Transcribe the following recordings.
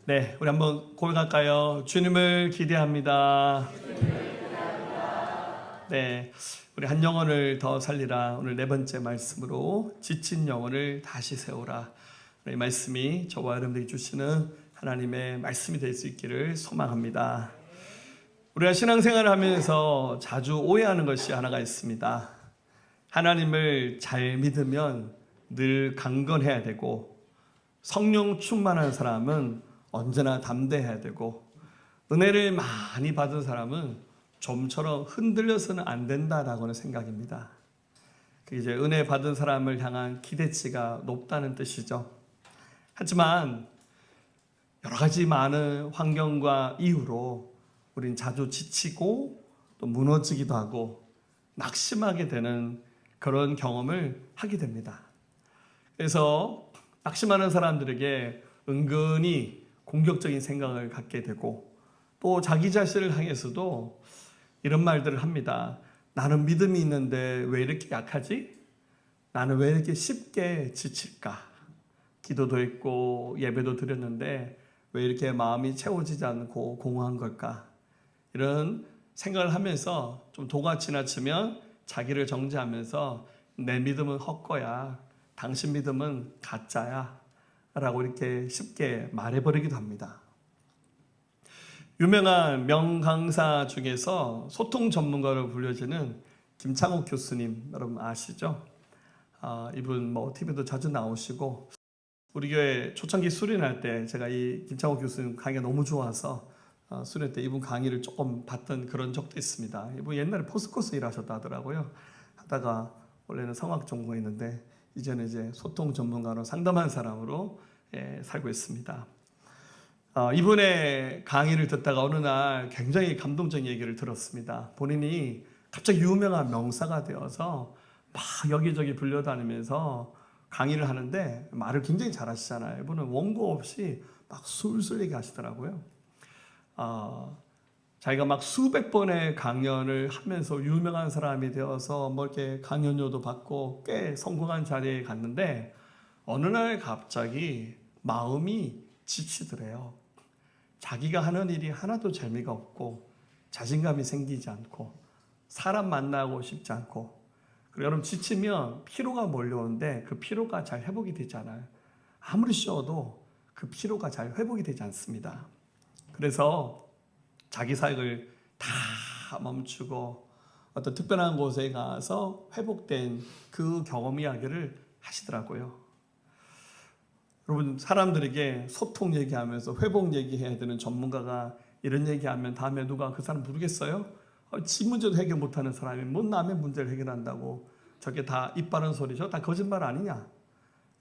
네, 우리 한번 고백할까요? 주님을 기대합니다. 네, 우리 한 영혼을 더 살리라. 오늘 네 번째 말씀으로 지친 영혼을 다시 세우라. 이 말씀이 저와 여러분들이 주시는 하나님의 말씀이 될 수 있기를 소망합니다. 우리가 신앙생활을 하면서 자주 오해하는 것이 하나가 있습니다. 하나님을 잘 믿으면 늘 강건해야 되고, 성령 충만한 사람은 언제나 담대해야 되고, 은혜를 많이 받은 사람은 좀처럼 흔들려서는 안 된다라고는 생각입니다. 그게 이제 은혜 받은 사람을 향한 기대치가 높다는 뜻이죠. 하지만 여러 가지 많은 환경과 이유로 우린 자주 지치고 또 무너지기도 하고 낙심하게 되는 그런 경험을 하게 됩니다. 그래서 낙심하는 사람들에게 은근히 공격적인 생각을 갖게 되고, 또 자기 자신을 향해서도 이런 말들을 합니다. 나는 믿음이 있는데 왜 이렇게 약하지? 나는 왜 이렇게 쉽게 지칠까? 기도도 했고 예배도 드렸는데 왜 이렇게 마음이 채워지지 않고 공허한 걸까? 이런 생각을 하면서 좀 도가 지나치면 자기를 정죄하면서 내 믿음은 헛거야, 당신 믿음은 가짜야 라고 이렇게 쉽게 말해버리기도 합니다. 유명한 명강사 중에서 소통 전문가로 불려지는 김창옥 교수님, 여러분 아시죠? 이분 TV도 자주 나오시고, 우리 교회 초창기 수련할 때 제가 이 김창옥 교수님 강의가 너무 좋아서 수련 때 이분 강의를 조금 봤던 그런 적도 있습니다. 이분 옛날에 포스코스 일하셨다 하더라고요. 하다가 원래는 성악 전공했는데 이제는 이제 소통 전문가로 상담한 사람으로 살고 있습니다. 이분의 강의를 듣다가 어느 날 굉장히 감동적인 얘기를 들었습니다. 본인이 갑자기 유명한 명사가 되어서 막 여기저기 불려다니면서 강의를 하는데 말을 굉장히 잘하시잖아요. 이분은 원고 없이 막 술술 얘기하시더라고요. 자기가 막 수백 번의 강연을 하면서 유명한 사람이 되어서 뭐 이렇게 강연료도 받고 꽤 성공한 자리에 갔는데 어느 날 갑자기 마음이 지치더래요. 자기가 하는 일이 하나도 재미가 없고 자신감이 생기지 않고 사람 만나고 싶지 않고, 그리고 여러분 지치면 피로가 몰려오는데 그 피로가 잘 회복이 되지 않아요. 아무리 쉬어도 그 피로가 잘 회복이 되지 않습니다. 그래서 자기 사역을 다 멈추고 어떤 특별한 곳에 가서 회복된 그 경험 이야기를 하시더라고요. 여러분, 사람들에게 소통 얘기하면서 회복 얘기해야 되는 전문가가 이런 얘기하면 다음에 누가 그 사람 부르겠어요? 지 문제도 해결 못하는 사람이 뭔 남의 문제를 해결한다고, 저게 다 입 바른 소리죠? 다 거짓말 아니냐?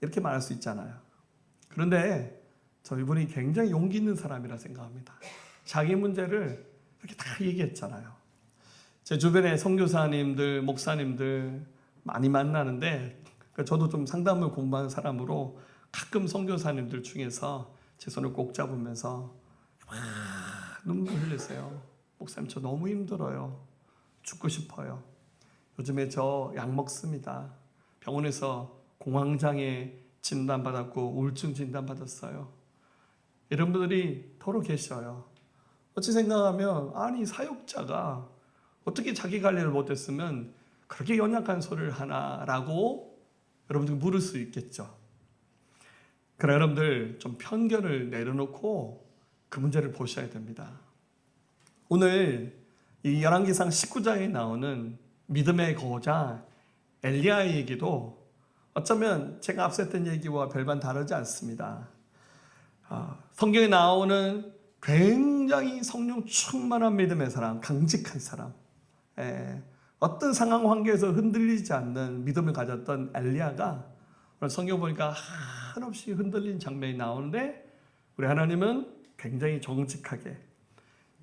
이렇게 말할 수 있잖아요. 그런데 이분이 굉장히 용기 있는 사람이라 생각합니다. 자기 문제를 이렇게 다 얘기했잖아요. 제 주변에 선교사님들, 목사님들 많이 만나는데, 저도 좀 상담을 공부하는 사람으로 가끔 선교사님들 중에서 제 손을 꼭 잡으면서 막 눈물 흘리세요. 목사님, 저 너무 힘들어요. 죽고 싶어요. 요즘에 저 약 먹습니다. 병원에서 공황장애 진단받았고 우울증 진단받았어요. 이런 분들이 더러 계셔요. 어찌 생각하면 아니 사역자가 어떻게 자기 관리를 못했으면 그렇게 연약한 소리를 하나라고 여러분들 물을 수 있겠죠. 그러나 여러분들 좀 편견을 내려놓고 그 문제를 보셔야 됩니다. 오늘 이 열왕기상 19장에 나오는 믿음의 거자 엘리야의 얘기도 어쩌면 제가 앞서 했던 얘기와 별반 다르지 않습니다. 성경에 나오는 굉장히 성령 충만한 믿음의 사람, 강직한 사람, 어떤 상황 환경에서 흔들리지 않는 믿음을 가졌던 엘리야가 오늘 성경 보니까 한없이 흔들린 장면이 나오는데, 우리 하나님은 굉장히 정직하게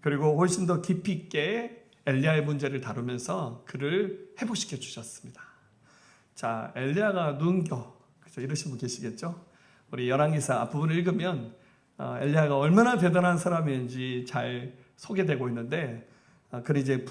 그리고 훨씬 더 깊이 있게 엘리야의 문제를 다루면서 그를 회복시켜 주셨습니다. 자, 엘리야가 눈겨, 그렇죠? 이러신 분 계시겠죠? 우리 열왕기사 앞부분을 읽으면 엘리야가 얼마나 대단한 사람인지 잘 소개되고 있는데, 그는 이제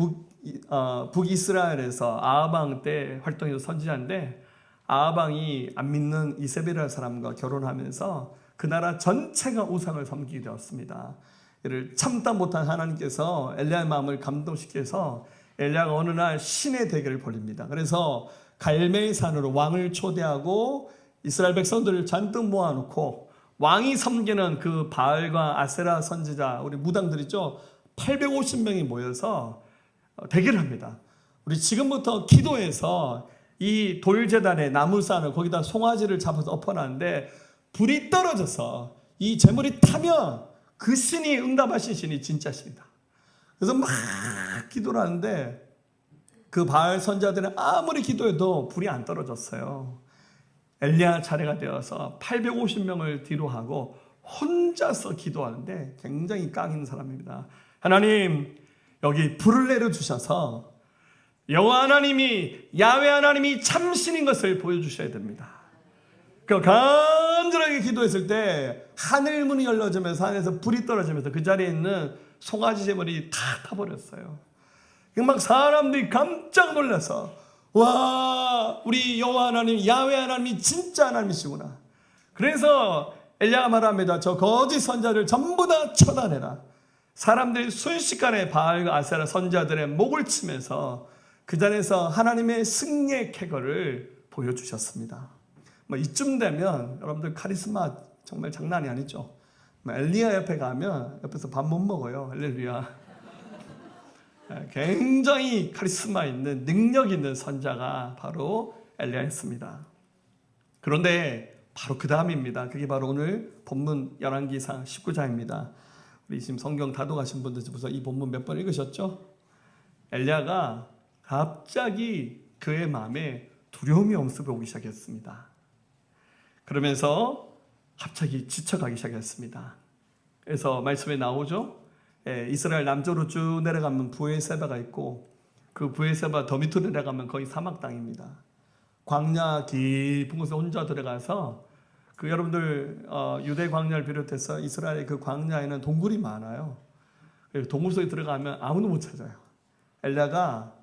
북이스라엘에서 아하방 때 활동해서 선지자인데, 아하방이 안 믿는 이세벨이라는 사람과 결혼하면서 그 나라 전체가 우상을 섬기게 되었습니다. 이를 참다 못한 하나님께서 엘리야의 마음을 감동시켜서 엘리야가 어느 날 신의 대결을 벌입니다. 그래서 갈멜 산으로 왕을 초대하고 이스라엘 백성들을 잔뜩 모아놓고 왕이 섬기는 그 바알과 아세라 선지자 우리 무당들 있죠, 850명이 모여서 대결을 합니다. 우리 지금부터 기도해서 이 돌제단에 나무산을 거기다 송아지를 잡아서 엎어놨는데 불이 떨어져서 이 재물이 타면 그 신이 응답하신 신이 진짜 신이다. 그래서 막 기도를 하는데 그 바알 선자들은 아무리 기도해도 불이 안 떨어졌어요. 엘리야 차례가 되어서 850명을 뒤로 하고 혼자서 기도하는데 굉장히 깡인 사람입니다. 하나님, 여기 불을 내려주셔서 여호와 하나님이, 야훼 하나님이 참신인 것을 보여주셔야 됩니다. 그 간절하게 기도했을 때 하늘 문이 열려지면서 하늘에서 불이 떨어지면서 그 자리에 있는 송아지 제물이 다 타버렸어요. 막 사람들이 깜짝 놀라서, 와, 우리 여호와 하나님, 야훼 하나님이 진짜 하나님이시구나. 그래서 엘리야가 말합니다. 저 거짓 선자를 전부 다 처단해라. 사람들이 순식간에 바알과 아세라 선자들의 목을 치면서 그 자리에서 하나님의 승리의 쾌거를 보여주셨습니다. 뭐 이쯤 되면 여러분들 카리스마 정말 장난이 아니죠. 엘리야 옆에 가면 옆에서 밥 못 먹어요. 할렐루야. 굉장히 카리스마 있는, 능력 있는 선자가 바로 엘리야였습니다. 그런데 바로 그 다음입니다. 그게 바로 오늘 본문 열왕기상 19장입니다. 우리 지금 성경 다독하신 분들 중에서 이 본문 몇 번 읽으셨죠? 엘리야가 갑자기 그의 마음에 두려움이 엄습해 오기 시작했습니다. 그러면서 갑자기 지쳐가기 시작했습니다. 그래서 말씀에 나오죠. 이스라엘 남쪽으로 쭉 내려가면 부에세바가 있고 그 부에세바 더 밑으로 내려가면 거의 사막 땅입니다. 광야 깊은 곳에 혼자 들어가서 그 여러분들 유대 광야를 비롯해서 이스라엘 그 광야에는 동굴이 많아요. 동굴 속에 들어가면 아무도 못 찾아요. 엘리야가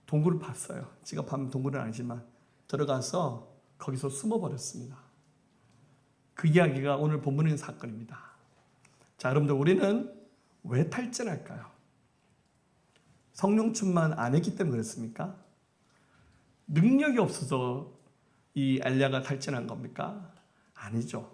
동굴을 봤어요. 지가 파면 동굴은 아니지만 들어가서 거기서 숨어버렸습니다. 그 이야기가 오늘 본문에 있는 사건입니다. 자, 여러분들, 우리는 왜 탈진할까요? 성령 충만 안 했기 때문에 그렇습니까? 능력이 없어서 이 엘리야가 탈진한 겁니까? 아니죠.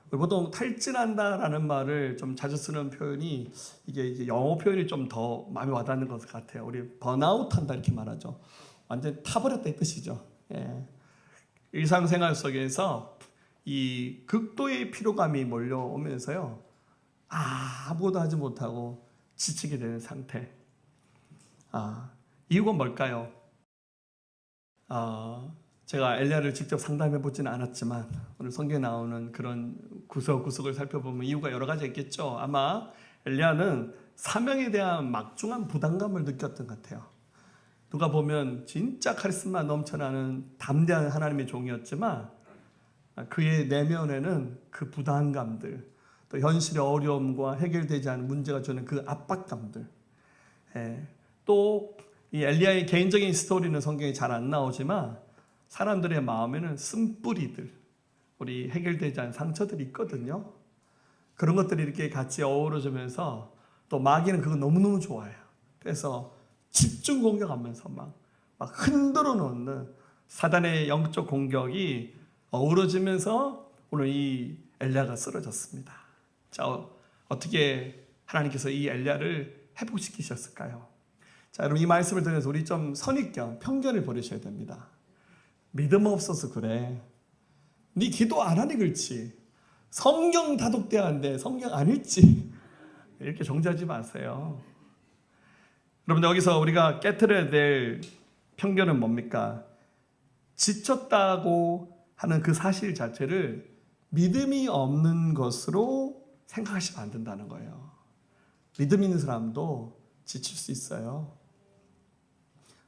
보통 탈진한다라는 말을 좀 자주 쓰는 표현이 이게 영어 표현이 좀 더 마음에 와닿는 것 같아요. 우리 번아웃한다 이렇게 말하죠. 완전 타버렸다 이 뜻이죠. 예. 일상생활 속에서 이 극도의 피로감이 몰려오면서요, 아무것도 하지 못하고 지치게 되는 상태. 이유가 뭘까요? 제가 엘리야를 직접 상담해 보지는 않았지만 오늘 성경에 나오는 그런 구석구석을 살펴보면 이유가 여러 가지 있겠죠. 아마 엘리야는 사명에 대한 막중한 부담감을 느꼈던 것 같아요. 누가 보면 진짜 카리스마 넘쳐나는 담대한 하나님의 종이었지만 그의 내면에는 그 부담감들, 또 현실의 어려움과 해결되지 않은 문제가 주는 그 압박감들, 또 이 엘리야의 개인적인 스토리는 성경에 잘 안 나오지만 사람들의 마음에는 쓴뿌리들, 우리 해결되지 않은 상처들이 있거든요. 그런 것들이 이렇게 같이 어우러지면서 또 마귀는 그거 너무너무 좋아해요. 그래서 집중 공격하면서 막 흔들어 놓는 사단의 영적 공격이 어우러지면서 오늘 이 엘리야가 쓰러졌습니다. 자, 어떻게 하나님께서 이 엘리야를 회복시키셨을까요? 자, 여러분, 이 말씀을 들으면서 우리 좀 선입견, 편견을 버리셔야 됩니다. 믿음 없어서 그래. 네 기도 안 하니 그렇지. 성경 다독돼야 하는데 성경 안 읽지. 이렇게 정죄하지 마세요. 여러분, 여기서 우리가 깨트려야 될 편견은 뭡니까? 지쳤다고 하는 그 사실 자체를 믿음이 없는 것으로 생각하시면 안 된다는 거예요. 믿음 있는 사람도 지칠 수 있어요.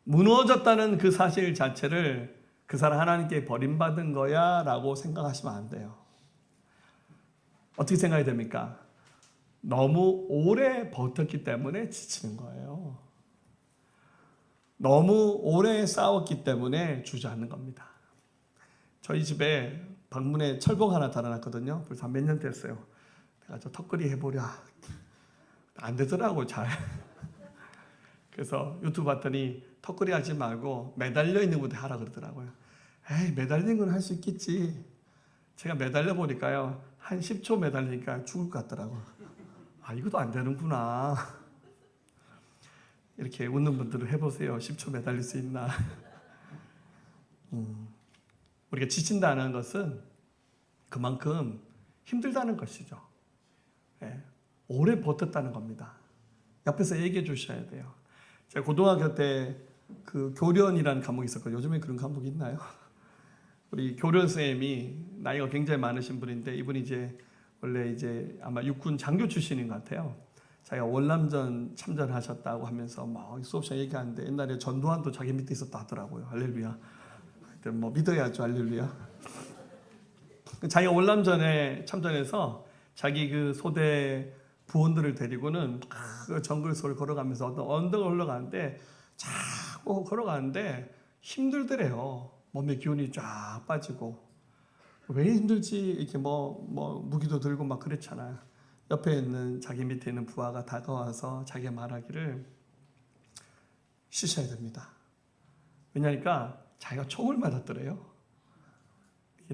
무너졌다는 그 사실 자체를 그 사람 하나님께 버림받은 거야 라고 생각하시면 안 돼요. 어떻게 생각이 됩니까? 너무 오래 버텼기 때문에 지치는 거예요. 너무 오래 싸웠기 때문에 주저앉는 겁니다. 저희 집에 방문에 철봉 하나 달아놨거든요. 벌써 몇 년 됐어요. 내가 저 턱걸이 해보랴. 안 되더라고 잘. 그래서 유튜브 봤더니 턱걸이 하지 말고 매달려 있는 무대 하라 그러더라고요. 에이, 매달리는 건 할 수 있겠지. 제가 매달려 보니까요, 한 10초 매달리니까 죽을 것 같더라고요. 아, 이것도 안 되는구나. 이렇게 웃는 분들은 해보세요. 10초 매달릴 수 있나. 우리가 지친다는 것은 그만큼 힘들다는 것이죠. 예, 오래 버텼다는 겁니다. 옆에서 얘기해 주셔야 돼요. 제가 고등학교 때 그 교련이라는 과목이 있었거든요. 요즘에 그런 과목이 있나요? 우리 교련 선생님이 나이가 굉장히 많으신 분인데, 이분이 이제 원래 이제 아마 육군 장교 출신인 것 같아요. 자기가 월남전 참전하셨다고 하면서 막 수업 시간에 얘기하는데, 옛날에 전두환도 자기 밑에 있었다 하더라고요. 할렐루야. 뭐 믿어야죠. 할렐루야. 자기가 월남전에 참전해서 자기 그 소대 부원들을 데리고는 그 정글 속을 걸어가면서 어떤 언덕을 올라가는데, 자꾸 걸어가는데 힘들더래요. 몸의 기운이 쫙 빠지고. 왜 힘들지? 이렇게 뭐 무기도 들고 막 그랬잖아요. 옆에 있는 자기 밑에 있는 부하가 다가와서 자기가 말하기를, 쉬셔야 됩니다. 왜냐니까 자기가 총을 맞았더래요.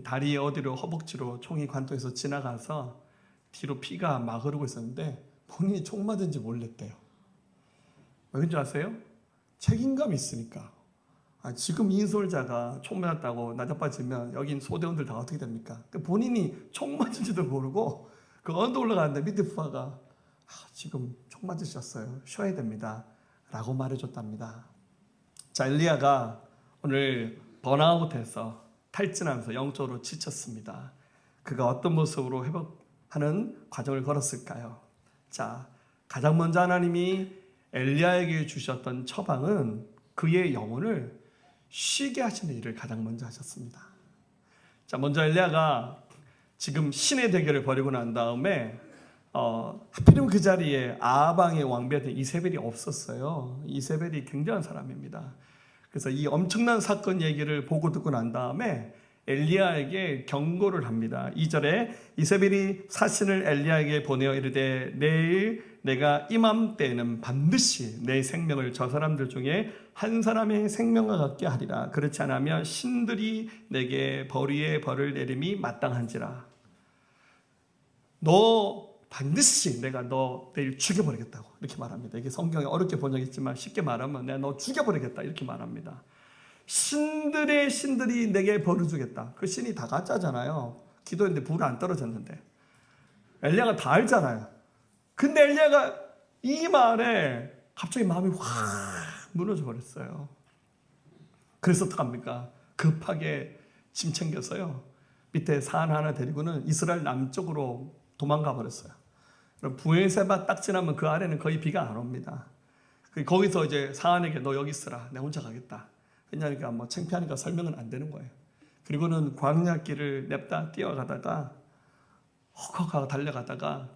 다리 어디로, 허벅지로 총이 관통해서 지나가서 뒤로 피가 막 흐르고 있었는데 본인이 총 맞은지 몰랐대요. 왜 그런지 아세요? 책임감이 있으니까. 지금 이인솔자가 총 맞았다고 나자빠지면 여긴 소대원들 다 어떻게 됩니까? 본인이 총 맞은지도 모르고 그 언덕 올라가는데 밑에 부하가 지금 총 맞으셨어요. 쉬어야 됩니다. 라고 말해줬답니다. 자, 엘리야가 오늘 번아웃해서 탈진하면서 영적으로 지쳤습니다. 그가 어떤 모습으로 회복하는 과정을 걸었을까요? 자, 가장 먼저 하나님이 엘리야에게 주셨던 처방은 그의 영혼을 쉬게 하시는 일을 가장 먼저 하셨습니다. 자, 먼저 엘리야가 지금 신의 대결을 벌이고 난 다음에 하필이면 그 자리에 아방의 왕비였던 이세벨이 없었어요. 이세벨이 굉장한 사람입니다. 그래서 이 엄청난 사건 얘기를 보고 듣고 난 다음에 엘리야에게 경고를 합니다. 2절에 이세벨이 사신을 엘리야에게 보내어 이르되, 내일 내가 이맘때에는 반드시 내 생명을 저 사람들 중에 한 사람의 생명과 같게 하리라. 그렇지 않으면 신들이 내게 벌 위에 벌을 내림이 마땅한지라. 너 반드시 내가 너 내일 죽여버리겠다고 이렇게 말합니다. 이게 성경에 어렵게 번역했지만 쉽게 말하면 내가 너 죽여버리겠다 이렇게 말합니다. 신들의 신들이 내게 벌을 주겠다. 그 신이 다 가짜잖아요. 기도했는데 불이 안 떨어졌는데. 엘리야가 다 알잖아요. 근데 엘리야가 이 말에 갑자기 마음이 확 무너져 버렸어요. 그래서 어떡합니까? 급하게 짐 챙겼어요. 밑에 산 하나 데리고는 이스라엘 남쪽으로 도망가 버렸어요. 부엘세바 딱 지나면 그 아래는 거의 비가 안 옵니다. 거기서 이제 사안에게 너 여기 있으라. 내가 혼자 가겠다. 왜냐니까 뭐 창피하니까 설명은 안 되는 거예요. 그리고는 광야길을 냅다 뛰어가다가 헉헉하고 달려가다가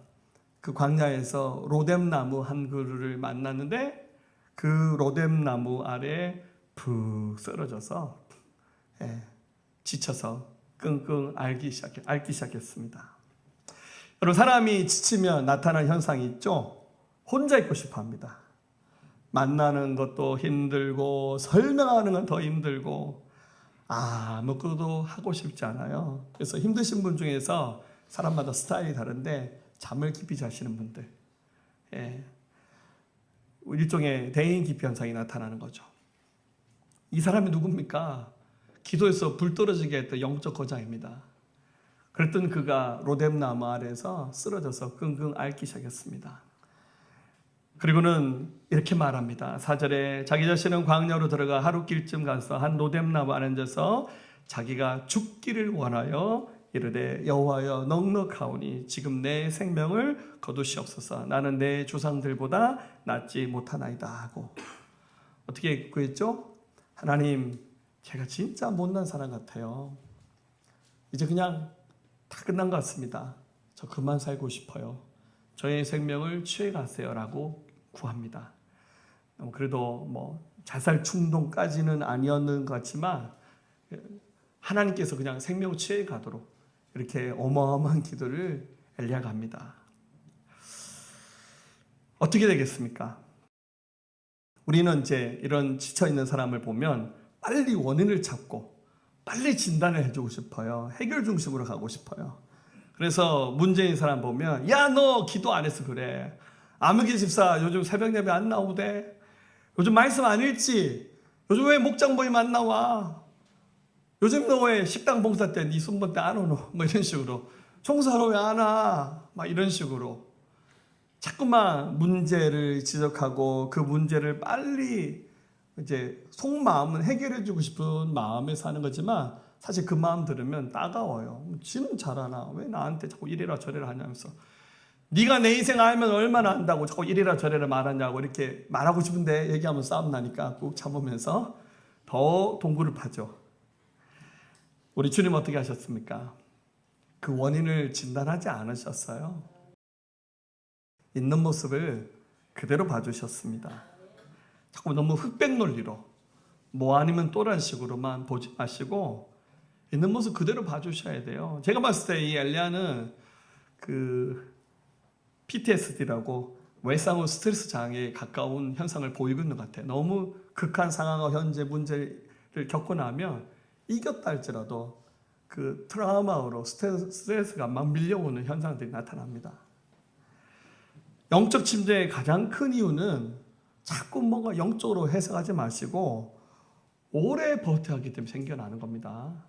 그 광야에서 로뎀나무 한 그루를 만났는데 그 로뎀나무 아래에 푹 쓰러져서 지쳐서 끙끙 앓기 시작했습니다. 여러분, 사람이 지치면 나타나는 현상이 있죠. 혼자 있고 싶어 합니다. 만나는 것도 힘들고 설명하는 건 더 힘들고 아무것도 하고 싶지 않아요. 그래서 힘드신 분 중에서 사람마다 스타일이 다른데 잠을 깊이 자시는 분들, 일종의 대인 기피 현상이 나타나는 거죠. 이 사람이 누굽니까? 기도에서 불 떨어지게 했던 영적 거장입니다. 그랬던 그가 로뎀나무 아래에서 쓰러져서 끙끙 앓기 시작했습니다. 그리고는 이렇게 말합니다. 4절에 자기 자신은 광야로 들어가 하루길쯤 가서 한 로뎀나무 아래 앉아서 자기가 죽기를 원하여 이르되, 여호와여 넉넉하오니 지금 내 생명을 거두시옵소서. 나는 내 조상들보다 낫지 못하나이다 하고. 어떻게 구했죠? 하나님, 제가 진짜 못난 사람 같아요. 이제 그냥 다 끝난 것 같습니다. 저 그만 살고 싶어요. 저의 생명을 취해 가세요 라고 구합니다. 그래도 뭐 자살 충동까지는 아니었는 것 같지만 하나님께서 그냥 생명을 취해 가도록 이렇게 어마어마한 기도를 엘리야가 합니다. 어떻게 되겠습니까? 우리는 이제 이런 지쳐있는 사람을 보면 빨리 원인을 찾고 빨리 진단을 해주고 싶어요. 해결 중심으로 가고 싶어요. 그래서 문제인 사람 보면 야, 너 기도 안 해서 그래. 아무개 집사 요즘 새벽 예배 안 나오대. 요즘 말씀 안 읽지. 요즘 왜 목장 모임 안 나와. 요즘 너 왜 식당 봉사 때 네 순번 때 안 오노. 뭐 이런 식으로. 청소하러 왜 안 와. 막 이런 식으로 자꾸만 문제를 지적하고 그 문제를 빨리 이제 속마음은 해결해주고 싶은 마음에 사는 거지만 사실 그 마음 들으면 따가워요. 지는 잘하나 왜 나한테 자꾸 이래라 저래라 하냐면서 네가 내 인생 알면 얼마나 안다고 자꾸 이래라 저래라 말하냐고 이렇게 말하고 싶은데 얘기하면 싸움 나니까 꾹 참으면서 더 동굴을 파죠. 우리 주님 어떻게 하셨습니까? 그 원인을 진단하지 않으셨어요. 있는 모습을 그대로 봐주셨습니다. 자꾸 너무 흑백 논리로 뭐 아니면 또란 식으로만 보지 마시고 있는 모습 그대로 봐주셔야 돼요. 제가 봤을 때 이 엘리야는 그 PTSD라고 외상후 스트레스 장애에 가까운 현상을 보이고 있는 것 같아요. 너무 극한 상황과 현재 문제를 겪고 나면 이겼다 할지라도 그 트라우마로 스트레스가 막 밀려오는 현상들이 나타납니다. 영적 침체의 가장 큰 이유는 자꾸 뭔가 영적으로 해석하지 마시고 오래 버텨야 하기 때문에 생겨나는 겁니다.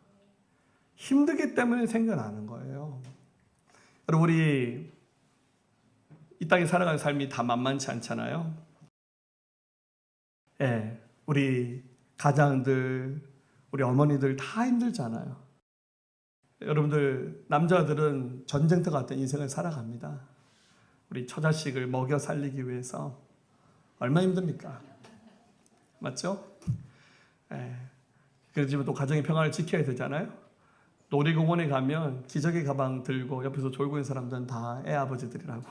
힘들기 때문에 생겨나는 거예요. 여러분, 우리 이 땅에 살아가는 삶이 다 만만치 않잖아요. 예, 우리 가장들, 우리 어머니들 다 힘들잖아요. 여러분들 남자들은 전쟁터 같은 인생을 살아갑니다. 우리 처자식을 먹여 살리기 위해서 얼마나 힘듭니까? 맞죠? 그렇지만 또 가정의 평화를 지켜야 되잖아요. 놀이공원에 가면 기저귀 가방 들고 옆에서 졸고 있는 사람들은 다 애아버지들이라고.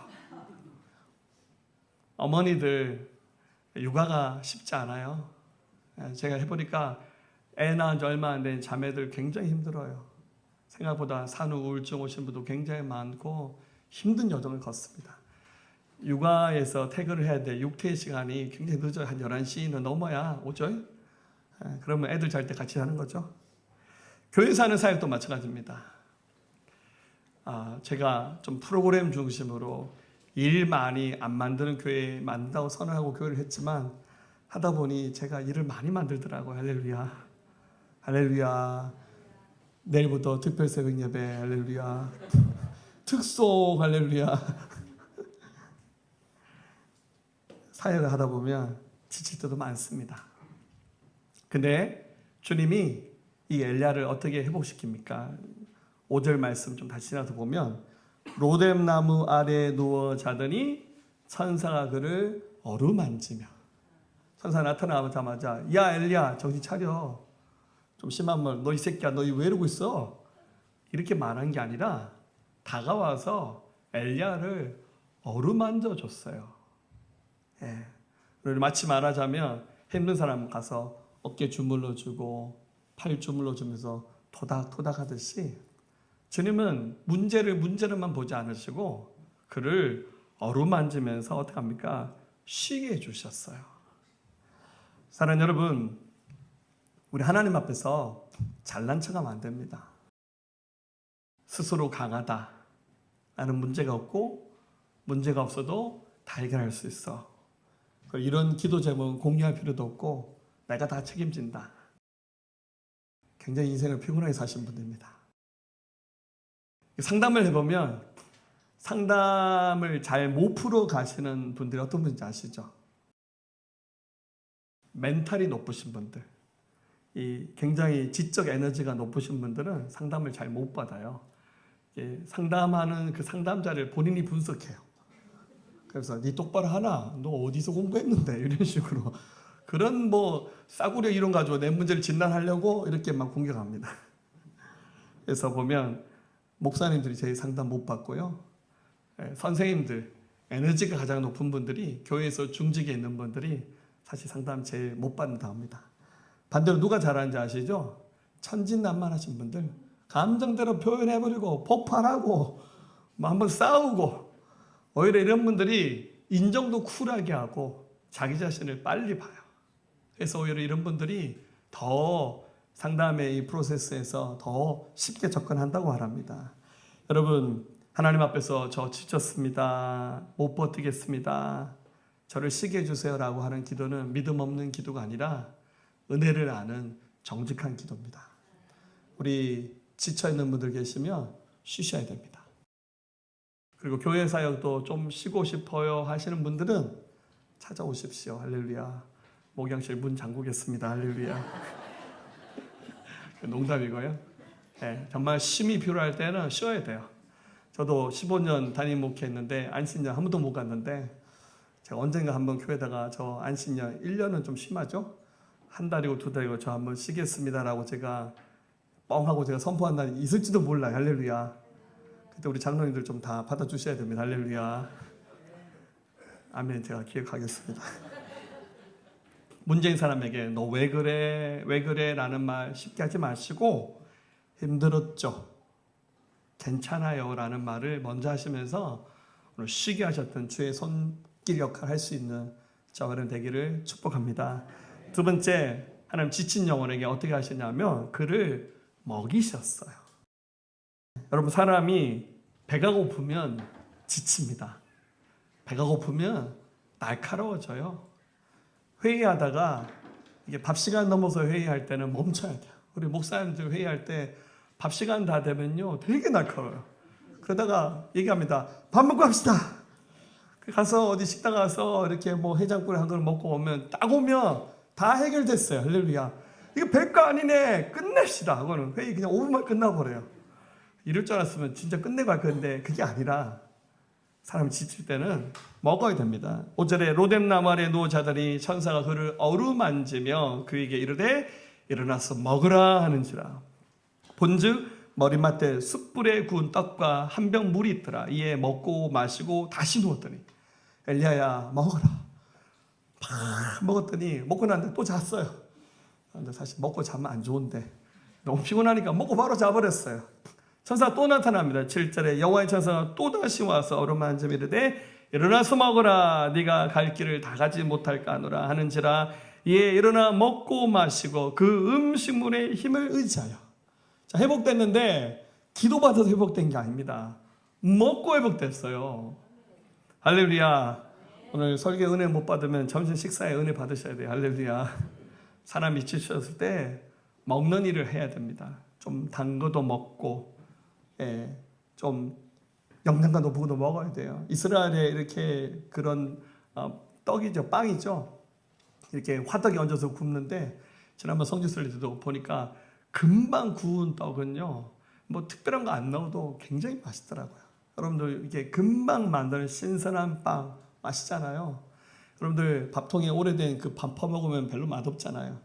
어머니들 육아가 쉽지 않아요. 제가 해보니까 애 낳은 지 얼마 안 된 자매들 굉장히 힘들어요. 생각보다 산후 우울증 오신 분도 굉장히 많고 힘든 여정을 걷습니다. 육아에서 퇴근을 해야 돼. 육퇴 시간이 굉장히 늦어요. 한 11시는 넘어야 오죠. 그러면 애들 잘 때 같이 하는 거죠. 교회에서 하는 사역도 마찬가지입니다. 제가 좀 프로그램 중심으로 일 많이 안 만드는 교회 만든다고 선언하고 교회를 했지만 하다 보니 제가 일을 많이 만들더라고요. 할렐루야. 할렐루야. 내일부터 특별 새벽 예배. 할렐루야. 특송. 할렐루야. 사역을 하다 보면 지칠 때도 많습니다. 근데 주님이 이 엘리야를 어떻게 회복시킵니까? 5절 말씀 좀 다시 지나서 보면 로뎀나무 아래에 누워 자더니 천사가 그를 어루만지며 천사가 나타나자마자 야 엘리야 정신 차려. 좀 심한 말 너 이 새끼야 너 왜 이러고 있어? 이렇게 말한 게 아니라 다가와서 엘리야를 어루만져 줬어요. 마치 말하자면 힘든 사람 가서 어깨 주물러 주고 팔 주물러 주면서 토닥토닥 하듯이 주님은 문제를만 보지 않으시고 그를 어루만지면서 어떻게 합니까? 쉬게 해주셨어요. 사랑하는 여러분, 우리 하나님 앞에서 잘난 척하면 안 됩니다. 스스로 강하다. 나는 문제가 없고 문제가 없어도 다 해결할 수 있어. 이런 기도 제목은 공유할 필요도 없고 내가 다 책임진다. 굉장히 인생을 피곤하게 사신 분들입니다. 상담을 해보면 상담을 잘 못 풀어 가시는 분들이 어떤 분인지 아시죠? 멘탈이 높으신 분들, 이 굉장히 지적 에너지가 높으신 분들은 상담을 잘 못 받아요. 상담하는 그 상담자를 본인이 분석해요. 그래서 네 똑바로 하나? 너 어디서 공부했는데? 이런 식으로 그런 뭐 싸구려 이론 가지고 내 문제를 진단하려고 이렇게 막 공격합니다. 그래서 보면 목사님들이 제일 상담 못 받고요. 선생님들, 에너지가 가장 높은 분들이 교회에서 중직에 있는 분들이 사실 상담 제일 못 받는다 합니다. 반대로 누가 잘하는지 아시죠? 천진난만하신 분들, 감정대로 표현해버리고 폭발하고 뭐 한번 싸우고, 오히려 이런 분들이 인정도 쿨하게 하고 자기 자신을 빨리 봐요. 그래서 오히려 이런 분들이 더 상담의 이 프로세스에서 더 쉽게 접근한다고 말합니다. 여러분, 하나님 앞에서 저 지쳤습니다, 못 버티겠습니다, 저를 쉬게 해주세요 라고 하는 기도는 믿음 없는 기도가 아니라 은혜를 아는 정직한 기도입니다. 우리 지쳐있는 분들 계시면 쉬셔야 됩니다. 그리고 교회 사역도 좀 쉬고 싶어요 하시는 분들은 찾아오십시오. 할렐루야. 목양실 문 잠그겠습니다. 할렐루야. 농담이고요. 네, 정말 쉼이 필요할 때는 쉬어야 돼요. 저도 15년 담임 목회했는데 안식년 한 번도 못 갔는데, 제가 언젠가 한번 교회다가 저 안식년 1년은 좀 심하죠? 한 달이고 두 달이고 저 한번 쉬겠습니다라고 제가 뻥하고 제가 선포한 날이 있을지도 몰라요. 할렐루야. 그때 우리 장로님들 좀 다 받아주셔야 됩니다. 할렐루야. 아멘. 제가 기억하겠습니다. 문재인 사람에게 너 왜 그래 왜 그래 라는 말 쉽게 하지 마시고, 힘들었죠, 괜찮아요 라는 말을 먼저 하시면서 오늘 쉬게 하셨던 주의 손길 역할을 할 수 있는 저와 여러분 되기를 축복합니다. 두 번째, 하나님 지친 영혼에게 어떻게 하시냐면 그를 먹이셨어요. 여러분, 사람이 배가 고프면 지칩니다. 배가 고프면 날카로워져요. 회의하다가 이게 밥 시간 넘어서 회의할 때는 멈춰야 돼요. 우리 목사님들 회의할 때 밥 시간 다 되면요 되게 날카로워요. 그러다가 얘기합니다. 밥 먹고 합시다. 가서 어디 식당 가서 이렇게 뭐 해장국 한 그릇 먹고 오면 딱 오면 다 해결됐어요. 할렐루야. 이거 별거 아니네. 끝냅시다. 그거는 회의 그냥 5분만 끝나버려요. 이럴 줄 알았으면 진짜 끝내고 할 건데 그게 아니라 사람이 지칠 때는 먹어야 됩니다. 5절에 로뎀나무 아래 누워 자더니 천사가 그를 어루만지며 그에게 이르되 일어나서 먹으라 하는지라. 본즉 머리맡에 숯불에 구운 떡과 한 병 물이 있더라. 이에 먹고 마시고 다시 누웠더니 엘리야야 먹어라. 팍 먹었더니 먹고 난 뒤에 또 잤어요. 근데 사실 먹고 자면 안 좋은데 너무 피곤하니까 먹고 바로 자버렸어요. 천사가 또 나타납니다. 7절에 여호와의 천사가 또다시 와서 어루만지며 이르되 일어나서 먹어라. 네가 갈 길을 다 가지 못할까 하노라 하는지라. 이에 일어나 먹고 마시고 그 음식물의 힘을 의지하여. 자, 회복됐는데 기도받아서 회복된 게 아닙니다. 먹고 회복됐어요. 할렐루야. 오늘 설교 은혜 못 받으면 점심 식사에 은혜 받으셔야 돼요. 할렐루야. 사람이 지쳤을 때 먹는 일을 해야 됩니다. 좀 단 것도 먹고, 좀 영양가 높은 것도 먹어야 돼요. 이스라엘에 이렇게 그런 떡이죠, 빵이죠. 이렇게 화덕에 얹어서 굽는데 지난번 성지순례도 보니까 금방 구운 떡은요, 뭐 특별한 거 안 넣어도 굉장히 맛있더라고요. 여러분들 이게 금방 만드는 신선한 빵 맛있잖아요. 여러분들 밥통에 오래된 그 밥 퍼먹으면 별로 맛없잖아요.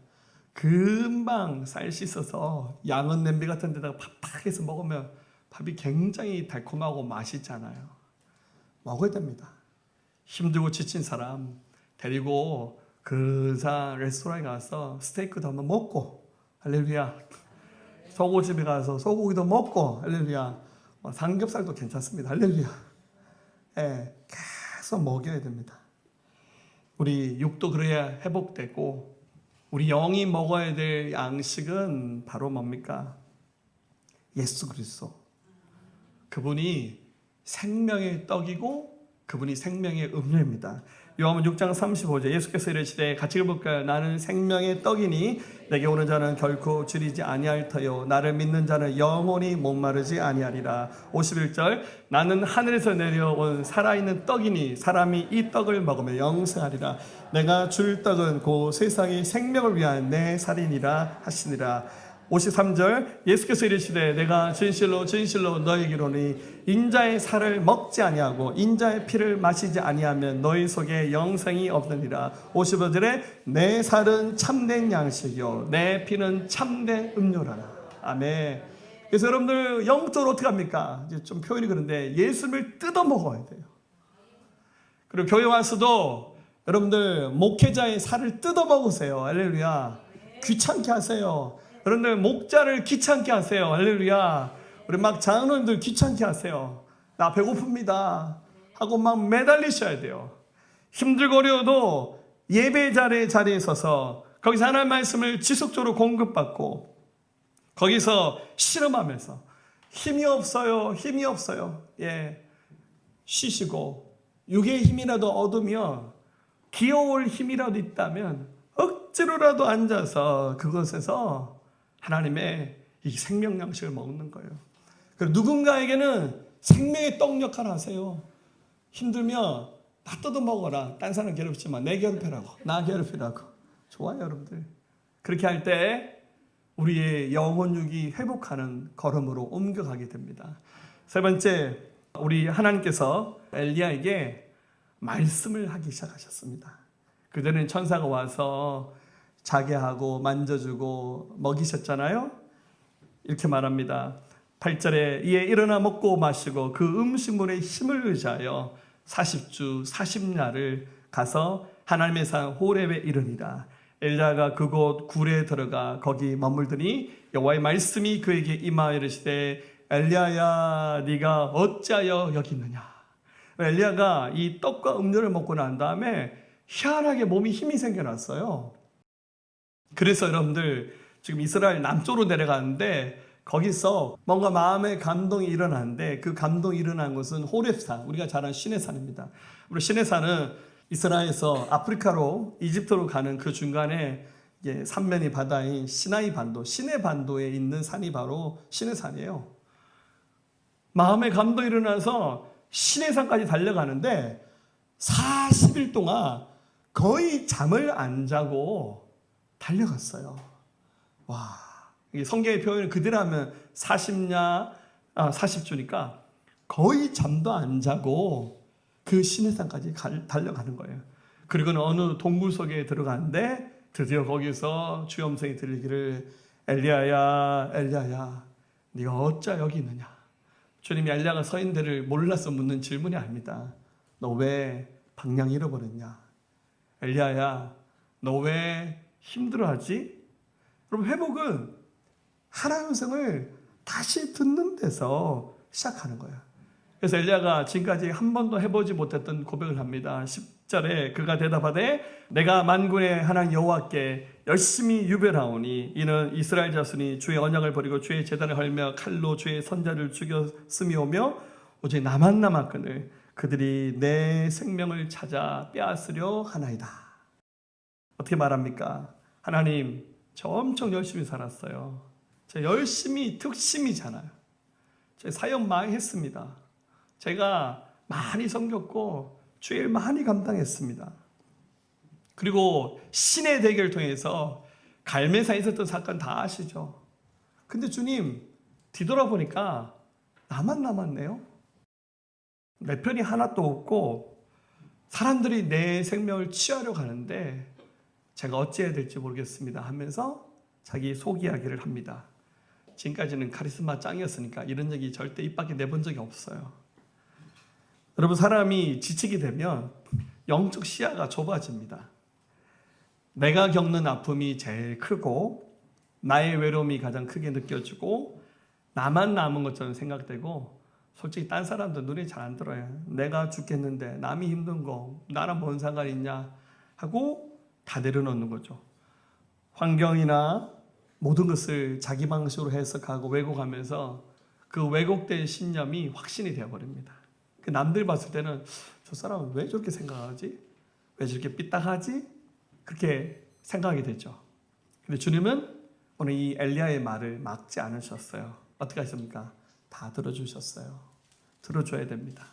금방 쌀 씻어서 양은 냄비 같은 데다가 팍팍 해서 먹으면 밥이 굉장히 달콤하고 맛있잖아요. 먹어야 됩니다. 힘들고 지친 사람 데리고 근사한 레스토랑에 가서 스테이크도 한번 먹고, 할렐루야. 소고집에 가서 소고기도 먹고, 할렐루야. 삼겹살도 괜찮습니다. 할렐루야. 계속 먹여야 됩니다. 우리 육도 그래야 회복되고, 우리 영이 먹어야 될 양식은 바로 뭡니까? 예수 그리스도. 그분이 생명의 떡이고 그분이 생명의 음료입니다. 요한복음 6장 35절 예수께서 이르시되 같이 읽어볼까요? 나는 생명의 떡이니 내게 오는 자는 결코 줄이지 아니할 터요 나를 믿는 자는 영원히 목마르지 아니하리라. 51절 나는 하늘에서 내려온 살아있는 떡이니 사람이 이 떡을 먹으면 영생하리라. 내가 줄 떡은 그 세상의 생명을 위한 내 살이니라 하시니라. 53절 예수께서 이르시되 내가 진실로 진실로 너희에게 이르노니 인자의 살을 먹지 아니하고 인자의 피를 마시지 아니하면 너희 속에 영생이 없느니라. 55절에 내 살은 참된 양식이요 내 피는 참된 음료라라. 아멘. 그래서 여러분들 영적으로 어떻게 합니까? 이제 좀 표현이 그런데 예수를 뜯어 먹어야 돼요. 그리고 교회 와서도 여러분들 목회자의 살을 뜯어 먹으세요. 할렐루야. 귀찮게 하세요. 그런데 목자를 귀찮게 하세요. 할렐루야. 우리 막 장로님들 귀찮게 하세요. 나 배고픕니다 하고 막 매달리셔야 돼요. 힘들고 어려워도 예배 자리에 서서 거기서 하나님의 말씀을 지속적으로 공급받고 거기서 실험하면서 힘이 없어요. 예, 쉬시고 육의 힘이라도 얻으며 기어올 힘이라도 있다면 억지로라도 앉아서 그곳에서 하나님의 이 생명 양식을 먹는 거예요. 그리고 누군가에게는 생명의 떡 역할을 하세요. 힘들면 놔둬도 먹어라. 딴 사람 괴롭히지 마. 내 괴롭히라고. 나 괴롭히라고. 좋아요, 여러분들. 그렇게 할 때 우리의 영혼육이 회복하는 걸음으로 옮겨가게 됩니다. 세 번째, 우리 하나님께서 엘리야에게 말씀을 하기 시작하셨습니다. 그전에는 천사가 와서 자게 하고 만져주고 먹이셨잖아요. 이렇게 말합니다. 8절에 이에 일어나 먹고 마시고 그 음식물의 힘을 의지하여 40주 40야를 가서 하나님의 산 호렙에 이르니라. 엘리야가 그곳 굴에 들어가 거기 머물더니 여호와의 말씀이 그에게 임하여 이르시되 엘리야야 네가 어찌하여 여기 있느냐. 엘리야가 이 떡과 음료를 먹고 난 다음에 희한하게 몸이 힘이 생겨났어요. 그래서 여러분들 지금 이스라엘 남쪽으로 내려가는데 거기서 뭔가 마음의 감동이 일어나는데 그 감동이 일어난 곳은 호렙산, 우리가 잘 아는 시내산입니다. 우리 시내산은 이스라엘에서 아프리카로 이집트로 가는 그 중간에 삼면이 바다인 시나이 반도, 시내 반도에 있는 산이 바로 시내산이에요. 마음의 감동이 일어나서 시내산까지 달려가는데 40일 동안 거의 잠을 안 자고 달려갔어요. 와, 성경의 표현을 그대로 하면 40주니까 거의 잠도 안 자고 그 시내산까지 달려가는 거예요. 그리고는 어느 동굴 속에 들어가는데 드디어 거기서 주의 음성이 들리기를 엘리야야 네가 어찌 여기 있느냐. 주님이 엘리야가 서 있는 데를 몰라서 묻는 질문이 아닙니다. 너 왜 방향 잃어버렸냐. 엘리야야 너 왜 힘들어하지? 여러분, 회복은 하나님의 음성을 다시 듣는 데서 시작하는 거예요. 그래서 엘리야가 지금까지 한 번도 해보지 못했던 고백을 합니다. 10절에 그가 대답하되 내가 만군의 하나님 여호와께 열심히 유별하오니 이는 이스라엘 자손이 주의 언약을 버리고 주의 제단을 헐며 칼로 주의 선자를 죽였음이오며 오직 나만 남았거늘 그들이 내 생명을 찾아 빼앗으려 하나이다. 어떻게 말합니까? 하나님, 저 엄청 열심히 살았어요. 저 열심히 특심이잖아요. 저 사역 많이 했습니다. 제가 많이 섬겼고 주일 많이 감당했습니다. 그리고 신의 대결을 통해서 갈매사에 있었던 사건 다 아시죠? 근데 주님, 뒤돌아보니까 나만 남았네요. 내 편이 하나도 없고 사람들이 내 생명을 취하려 가는데 제가 어찌해야 될지 모르겠습니다 하면서 자기 속 이야기를 합니다. 지금까지는 카리스마 짱이었으니까 이런 얘기 절대 입 밖에 내본 적이 없어요. 여러분, 사람이 지치게 되면 영적 시야가 좁아집니다. 내가 겪는 아픔이 제일 크고 나의 외로움이 가장 크게 느껴지고 나만 남은 것처럼 생각되고 솔직히 딴 사람도 눈에 잘 안 들어요. 내가 죽겠는데 남이 힘든 거 나랑 뭔 상관이 있냐 하고 다 내려놓는 거죠. 환경이나 모든 것을 자기 방식으로 해석하고 왜곡하면서 그 왜곡된 신념이 확신이 되어버립니다. 남들 봤을 때는 저 사람은 왜 저렇게 생각하지? 왜 저렇게 삐딱하지? 그렇게 생각하게 되죠. 근데 주님은 오늘 이 엘리야의 말을 막지 않으셨어요. 어떻게 하십니까? 다 들어주셨어요. 들어줘야 됩니다.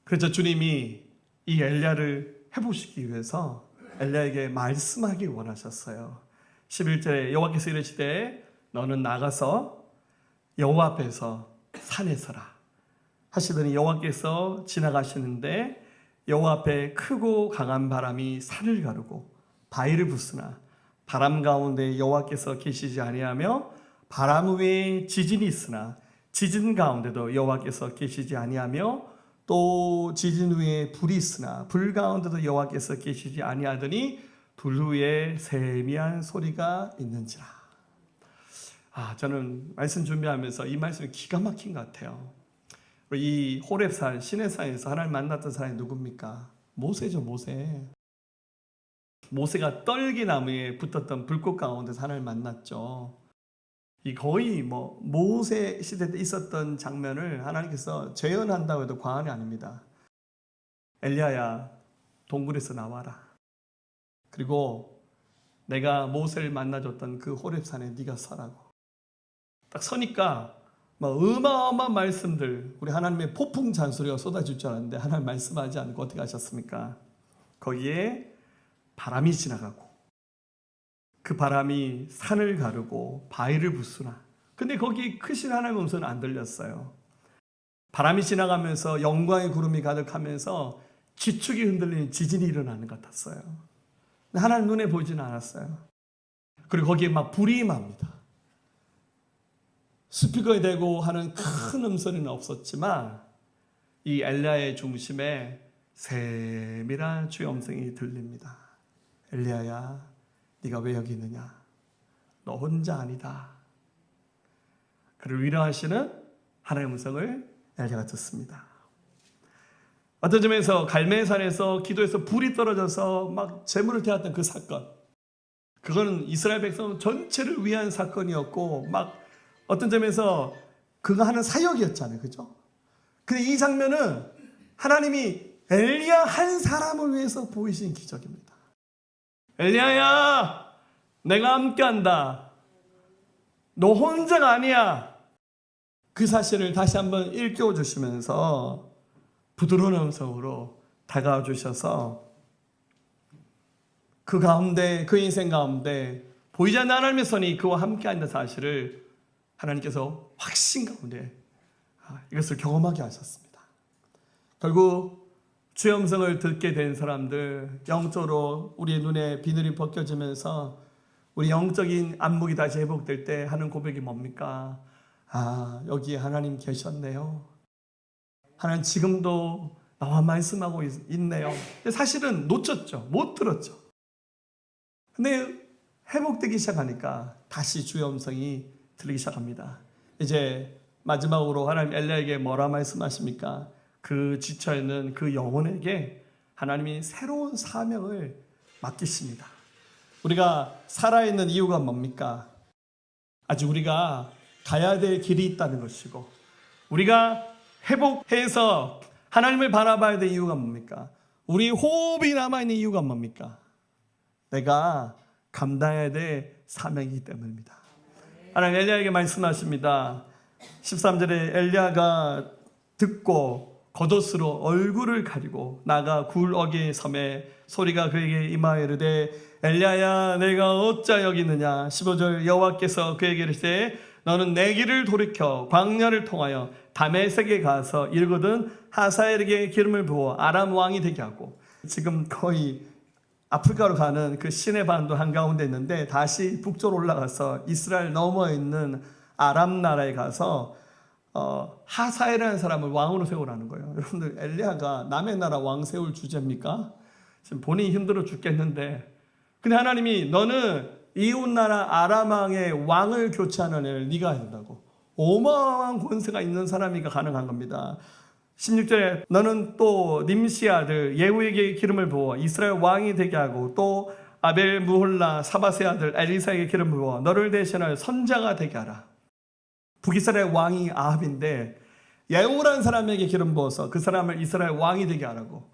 그래서 주님이 이 엘리야를 해보시기 위해서 엘리야에게 말씀하기 원하셨어요. 11절에 여호와께서 이르시되 너는 나가서 여호와 앞에서 산에 서라 하시더니 여호와께서 지나가시는데 여호와 앞에 크고 강한 바람이 산을 가르고 바위를 부수나 바람 가운데 여호와께서 계시지 아니하며 바람 위에 지진이 있으나 지진 가운데도 여호와께서 계시지 아니하며 또 지진 위에 불이 있으나 불 가운데도 여호와께서 계시지 아니하더니 불 위에 세미한 소리가 있는지라. 저는 말씀 준비하면서 이 말씀이 기가 막힌 것 같아요. 이 호렙산 시내산에서 하나님 만났던 사람이 누굽니까? 모세죠. 모세가 떨기나무에 붙었던 불꽃 가운데서 하나님을 만났죠. 이 거의 모세 시대 때 있었던 장면을 하나님께서 재현한다고 해도 과언이 아닙니다. 엘리야야, 동굴에서 나와라. 그리고 내가 모세를 만나줬던 그 호렙산에 네가 서라고. 딱 서니까 어마어마한 말씀들, 우리 하나님의 폭풍 잔소리가 쏟아질 줄 알았는데 하나님 말씀하지 않고 어떻게 하셨습니까? 거기에 바람이 지나가고 그 바람이 산을 가르고 바위를 부수나. 근데 거기 크신 하나님의 음성은 안 들렸어요. 바람이 지나가면서 영광의 구름이 가득하면서 지축이 흔들리는 지진이 일어나는 것 같았어요. 하나님 눈에 보이지는 않았어요. 그리고 거기에 불이 임합니다. 스피커에 대고 하는 큰 음소리는 없었지만 이 엘리야의 중심에 세밀한 주의 음성이 들립니다. 엘리야야, 네가 왜 여기 있느냐? 너 혼자 아니다. 그를 위로하시는 하나님의 음성을 엘리야가 듣습니다. 어떤 점에서 갈멜산에서 기도해서 불이 떨어져서 재물을 태웠던 그 사건, 그거는 이스라엘 백성 전체를 위한 사건이었고 어떤 점에서 그가 하는 사역이었잖아요. 그죠? 근데 이 장면은 하나님이 엘리야 한 사람을 위해서 보이신 기적입니다. 엘리야야, 내가 함께한다. 너 혼자가 아니야. 그 사실을 다시 한번 일깨워 주시면서 부드러운 음성으로 다가와 주셔서 그 가운데, 그 인생 가운데 보이지 않는 하나님의 손이 그와 함께한다는 사실을 하나님께서 확신 가운데 이것을 경험하게 하셨습니다. 결국 주의 음성을 듣게 된 사람들, 영적으로 우리의 눈에 비늘이 벗겨지면서 우리 영적인 안목이 다시 회복될 때 하는 고백이 뭡니까? 여기에 하나님 계셨네요. 하나님 지금도 나와 말씀하고 있네요. 근데 사실은 놓쳤죠. 못 들었죠. 근데 회복되기 시작하니까 다시 주의 음성이 들리기 시작합니다. 이제 마지막으로 하나님 엘리야에게 뭐라 말씀하십니까? 그 지쳐있는 그 영혼에게 하나님이 새로운 사명을 맡기십니다. 우리가 살아있는 이유가 뭡니까? 아직 우리가 가야 될 길이 있다는 것이고, 우리가 회복해서 하나님을 바라봐야 될 이유가 뭡니까? 우리 호흡이 남아있는 이유가 뭡니까? 내가 감당해야 될 사명이기 때문입니다. 하나님 엘리야에게 말씀하십니다. 13절에 엘리야가 듣고 겉옷으로 얼굴을 가리고 나가 굴 어귀의 섬에 소리가 그에게 임하여 이르되 엘리야야 내가 어찌 여기 있느냐. 15절 여호와께서 그에게 이르시되 너는 내 길을 돌이켜 광야를 통하여 다메섹에 가서 일거든 하사엘에게 기름을 부어 아람 왕이 되게 하고. 지금 거의 아프리카로 가는 그 시내 반도 한가운데 있는데 다시 북쪽으로 올라가서 이스라엘 넘어 있는 아람 나라에 가서 하사엘이라는 사람을 왕으로 세우라는 거예요. 여러분들 엘리야가 남의 나라 왕 세울 주제입니까? 지금 본인이 힘들어 죽겠는데, 근데 하나님이 너는 이웃 나라 아람 왕의 왕을 교체하는 애를 네가 해야 된다고. 어마어마한 권세가 있는 사람이니까 가능한 겁니다. 16절에 너는 또 님시 아들 예후에게 기름을 부어 이스라엘 왕이 되게 하고 또 아벨 무홀라 사바세 아들 엘리사에게 기름을 부어 너를 대신할 선자가 되게 하라. 북이스라엘 왕이 아합인데 예후라는 사람에게 기름 부어서 그 사람을 이스라엘 왕이 되게 하라고.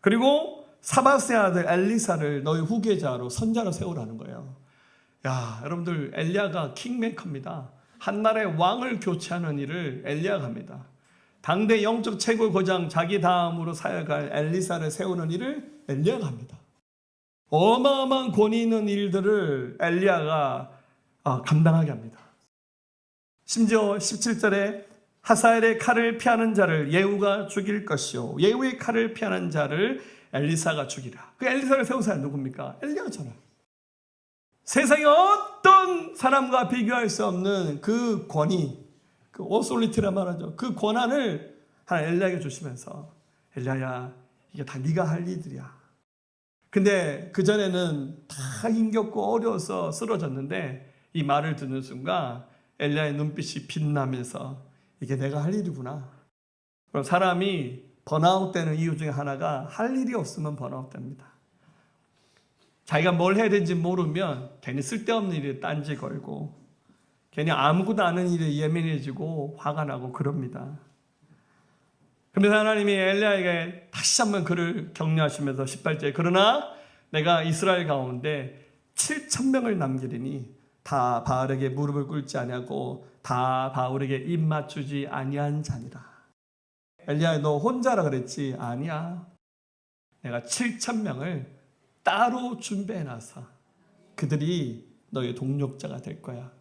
그리고 사바세 아들 엘리사를 너희 후계자로 선자로 세우라는 거예요. 야, 여러분들 엘리야가 킹메이커입니다. 한 나라의 왕을 교체하는 일을 엘리야가 합니다. 당대 영적 최고 고장 자기 다음으로 사역할 엘리사를 세우는 일을 엘리야가 합니다. 어마어마한 권위 있는 일들을 엘리야가 감당하게 합니다. 심지어 17절에 하사엘의 칼을 피하는 자를 예후가 죽일 것이요 예후의 칼을 피하는 자를 엘리사가 죽이라. 그 엘리사를 세운 사람이 누굽니까? 엘리야잖아요. 세상에 어떤 사람과 비교할 수 없는 그 권위, 그 오솔리티라 말하죠. 그 권한을 하나님 엘리야에게 주시면서 엘리야야 이게 다 네가 할 일들이야. 근데 그전에는 다 힘겹고 어려워서 쓰러졌는데 이 말을 듣는 순간 엘리야의 눈빛이 빛나면서 이게 내가 할 일이구나. 그럼 사람이 번아웃 되는 이유 중에 하나가 할 일이 없으면 번아웃 됩니다. 자기가 뭘 해야 되는지 모르면 괜히 쓸데없는 일에 딴지 걸고 괜히 아무것도 아는 일에 예민해지고 화가 나고 그럽니다. 그러면서 하나님이 엘리야에게 다시 한번 그를 격려하시면서 18절에 그러나 내가 이스라엘 가운데 7,000명을 남기리니 다 바알에게 무릎을 꿇지 아니하고 다 바울에게 입 맞추지 아니한 자니라. 엘리야 너 혼자라 그랬지? 아니야. 내가 7,000명을 따로 준비해놔서 그들이 너의 동력자가 될 거야.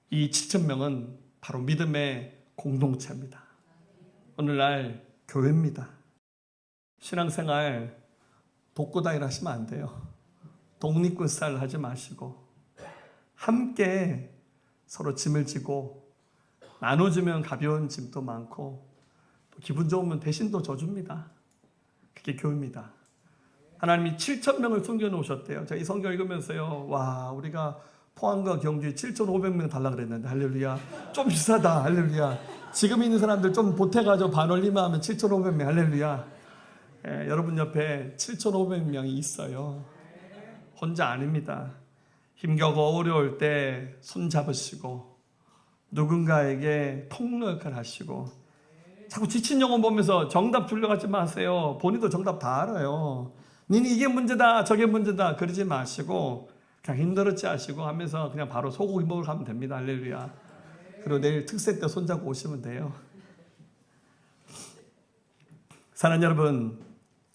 이 7,000명은 바로 믿음의 공동체입니다. 오늘날 교회입니다. 신앙생활 독고다일 하시면 안 돼요. 독립군살 하지 마시고 함께 서로 짐을 지고 나눠주면 가벼운 짐도 많고 또 기분 좋으면 대신도 져줍니다. 그게 교회입니다. 하나님이 7,000명을 숨겨놓으셨대요. 제가 이 성경 읽으면서요. 와, 우리가 포항과 경주에 7,500명 달라 그랬는데 할렐루야. 좀 비싸다. 할렐루야. 지금 있는 사람들 좀 보태가지고 반올림만 하면 7,500명. 할렐루야. 예, 여러분 옆에 7,500명이 있어요. 혼자 아닙니다. 힘겨고 어려울 때 손잡으시고 누군가에게 통로 역할을 하시고 자꾸 지친 영혼 보면서 정답 주려고 마세요. 본인도 정답 다 알아요. 니는 이게 문제다 저게 문제다 그러지 마시고 그냥 힘들었지 하시고 하면서 그냥 바로 소고기 먹으러 가면 됩니다. 할렐루야. 그리고 내일 특세 때 손잡고 오시면 돼요. 사랑하는 여러분,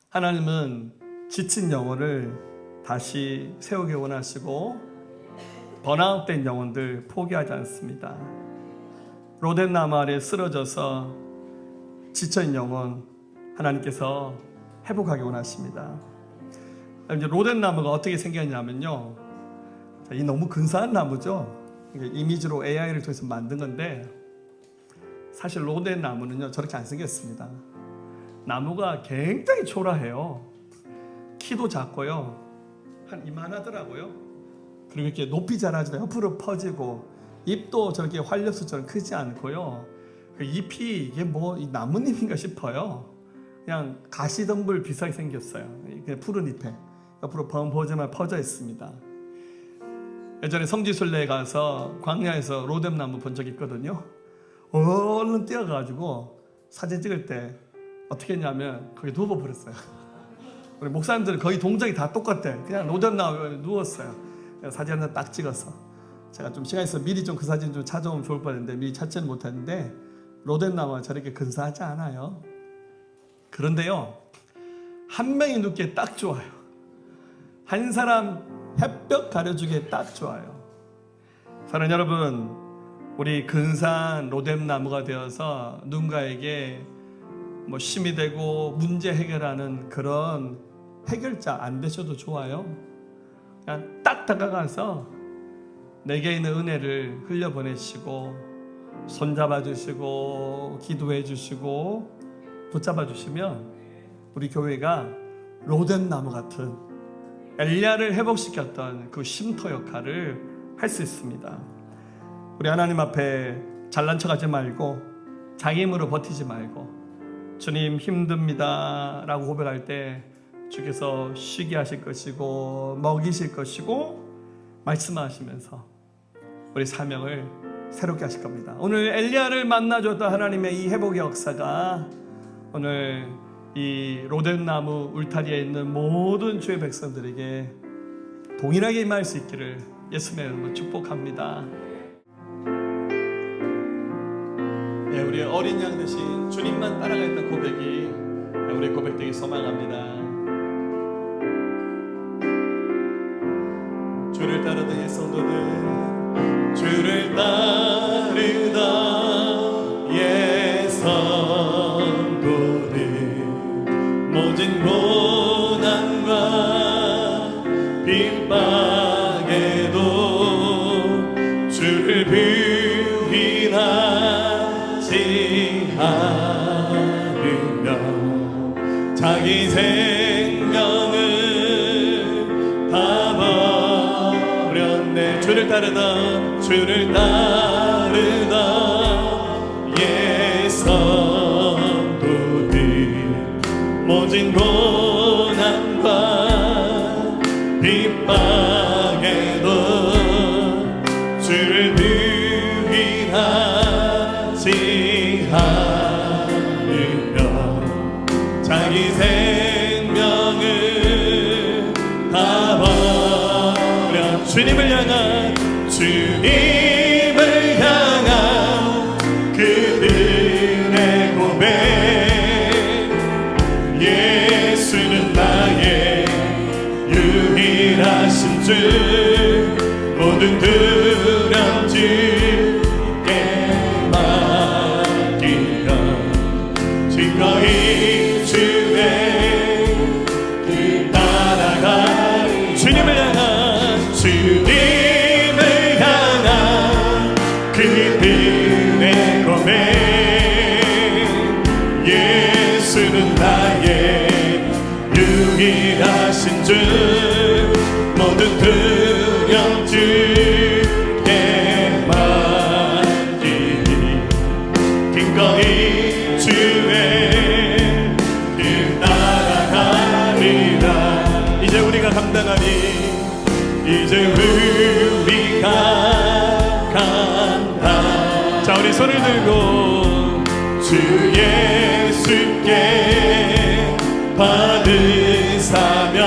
하나님은 지친 영혼을 다시 세우기 원하시고 번아웃된 영혼들 포기하지 않습니다. 로뎀 나무 아래 쓰러져서 지쳐있는 영혼 하나님께서 회복하기 원하십니다. 이제 로뎀 나무가 어떻게 생겼냐면요, 이 너무 근사한 나무죠. 이미지로 AI를 통해서 만든 건데 사실 로뎀 나무는요 저렇게 안 생겼습니다. 나무가 굉장히 초라해요. 키도 작고요 한 이만하더라고요. 그리고 이렇게 높이 자라지도 옆으로 퍼지고 잎도 저렇게 활엽수처럼 크지 않고요. 그 잎이 이게 뭐 이 나뭇잎인가 싶어요. 그냥 가시덤불 비슷하게 생겼어요. 그냥 푸른 잎에 옆으로 범퍼져만 퍼져 있습니다. 예전에 성지순례에 가서 광야에서 로뎀 나무 본 적이 있거든요. 얼른 뛰어가지고 사진 찍을 때 어떻게 했냐면 거기 누워버렸어요. 우리 목사님들은 거의 동작이 다 똑같아. 그냥 로뎀 나무에 누웠어요. 사진 하나 딱 찍어서 제가 좀 시간 있어서 미리 좀 그 사진 좀 찾아오면 좋을 뻔했는데 미리 찾지는 못했는데 로뎀 나무가 저렇게 근사하지 않아요. 그런데요 한 명이 눕기에 딱 좋아요. 한 사람 햇볕 가려주기에 딱 좋아요. 사랑하는 여러분, 우리 근사한 로뎀 나무가 되어서 누군가에게 뭐 힘이 되고 문제 해결하는 그런 해결자 안 되셔도 좋아요. 그냥 딱 다가가서 내게 있는 은혜를 흘려보내시고 손잡아 주시고 기도해 주시고 붙잡아 주시면 우리 교회가 로뎀 나무 같은 엘리야를 회복시켰던 그 쉼터 역할을 할 수 있습니다. 우리 하나님 앞에 잘난 척하지 말고 자기 힘으로 버티지 말고 주님 힘듭니다 라고 고백할 때 주께서 쉬게 하실 것이고 먹이실 것이고 말씀하시면서 우리 사명을 새롭게 하실 겁니다. 오늘 엘리야를 만나줬던 하나님의 이 회복의 역사가 오늘 이 로뎀 나무 울타리에 있는 모든 주의 백성들에게 동일하게 임할 수 있기를 예수님의 이름으로 축복합니다. 네, 우리 어린 양 대신 주님만 따라가했던 고백이 우리 고백되기 소망합니다. 주를 따르던 옛 성도들, 주를 따르던 옛 성도들, 모든 고난과 핍박에도 주를 부인하지 않으며 자기 생명을 따르다 주를 따르다 옛 성도들 모진 고난과 핍박에도 주를 부인하지 않으며 자기 생명을 다 버려 주님을 향한 그들의 고백 예수는 나의 유일하신 주 모든 두려움 주께 맡기며 기꺼이 주의 길 따라가 주님을 향한 그들의 고백 예수는 나의 유일하신 주 모든 두려움 주께 맡기니 기꺼이 주의 길 따라가리라. 이제 우리가 감당하니 이제 우리가 자 우리 손을 들고 주 예수께 받으사며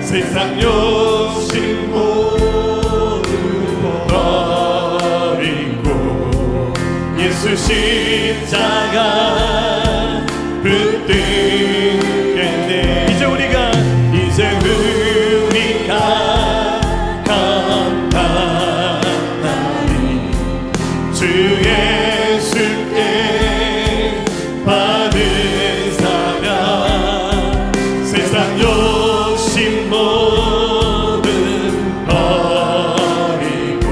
세상 욕심 모두 버리고 예수 십자가 붙들겠네. 이제 우리가 주 예수께 받으사며 세상 욕심 모두 버리고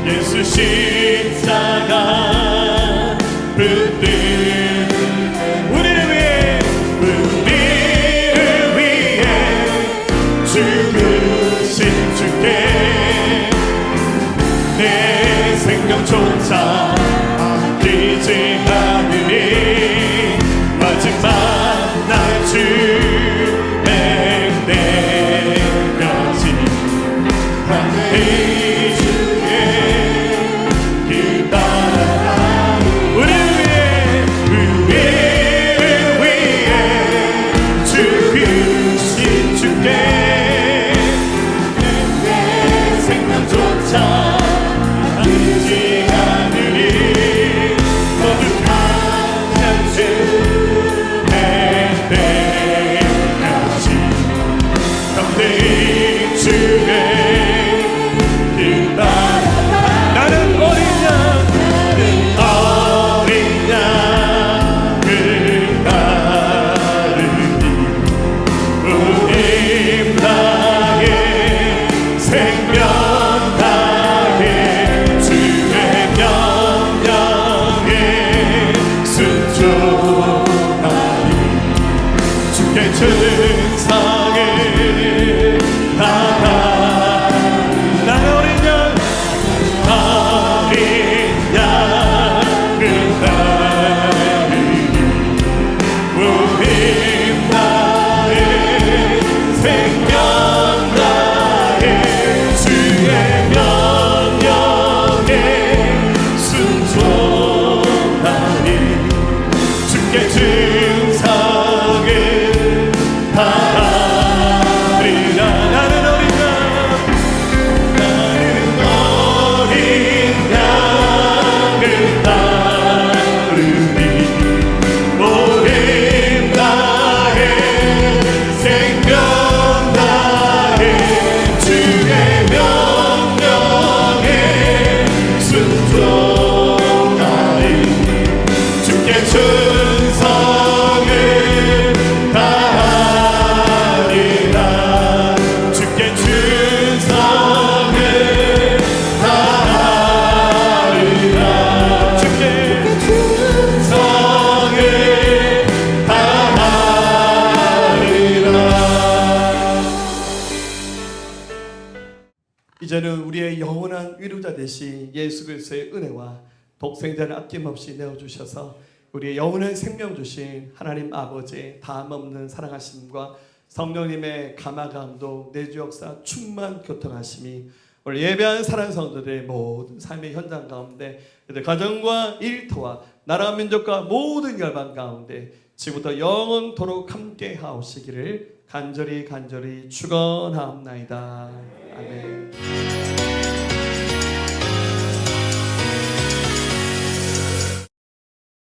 예수 십자가 붙들 우리를 위해 죽으신 주께 내 생명조차 아끼지 않으니 마지막 날 주의 때까지 반드시 주의 길 따라 우리를 위해 죽으신 주께 내 생명조차 되신 예수 그리스도의 은혜와 독생자를 아낌없이 내어주셔서 우리의 영원한 생명 주신 하나님 아버지의 다함없는 사랑하심과 성령님의 감화감동 내주 역사 충만 교통하심이 오늘 예배한 사랑하는 성도들의 모든 삶의 현장 가운데 가정과 일터와 나라 민족과 모든 열방 가운데 지금부터 영원토록 함께 하옵시기를 간절히 축원하옵나이다. 아멘.